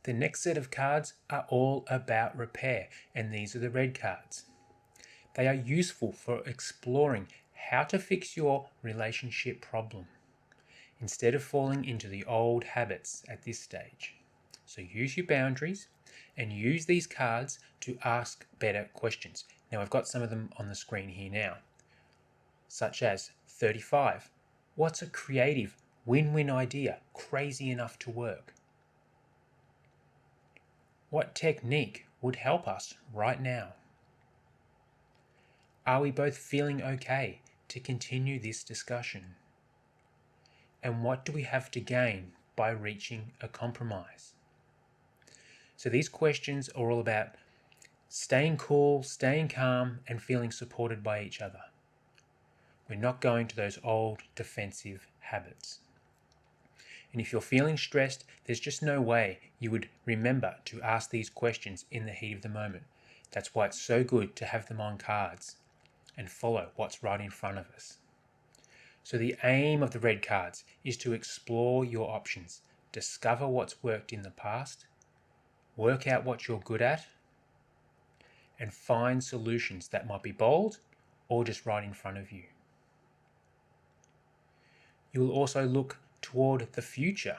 The next set of cards are all about repair, and these are the red cards. They are useful for exploring how to fix your relationship problem instead of falling into the old habits at this stage. So use your boundaries and use these cards to ask better questions. Now I've got some of them on the screen here now, such as 35. What's a creative win-win idea crazy enough to work? What technique would help us right now? Are we both feeling okay to continue this discussion? And what do we have to gain by reaching a compromise? So these questions are all about staying cool, staying calm, and feeling supported by each other. We're not going to those old defensive habits. And if you're feeling stressed, there's just no way you would remember to ask these questions in the heat of the moment. That's why it's so good to have them on cards and follow what's right in front of us. So the aim of the red cards is to explore your options, discover what's worked in the past, work out what you're good at, and find solutions that might be bold or just right in front of you. You will also look toward the future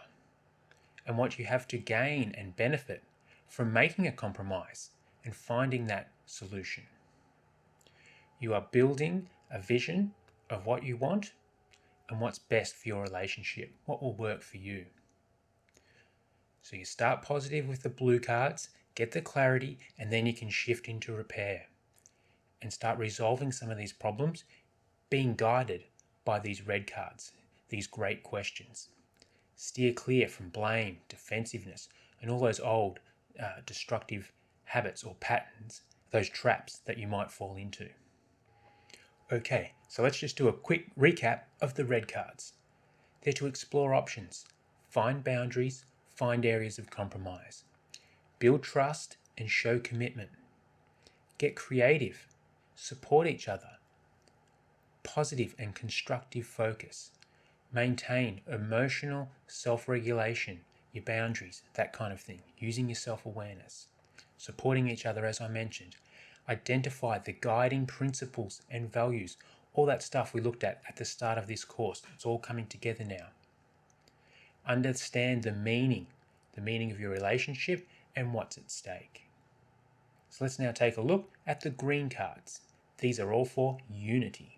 and what you have to gain and benefit from making a compromise and finding that solution. You are building a vision of what you want and what's best for your relationship, what will work for you. So you start positive with the blue cards, get the clarity, and then you can shift into repair and start resolving some of these problems, being guided by these red cards, these great questions. Steer clear from blame, defensiveness, and all those old destructive habits or patterns, those traps that you might fall into. Okay, so let's just do a quick recap of the red cards. They're to explore options, find boundaries, find areas of compromise, build trust and show commitment, get creative, support each other, positive and constructive focus, maintain emotional self-regulation, your boundaries, that kind of thing, using your self-awareness, supporting each other as I mentioned, identify the guiding principles and values, all that stuff we looked at the start of this course. It's all coming together now. Understand the meaning of your relationship and what's at stake. So let's now take a look at the green cards. These are all for unity.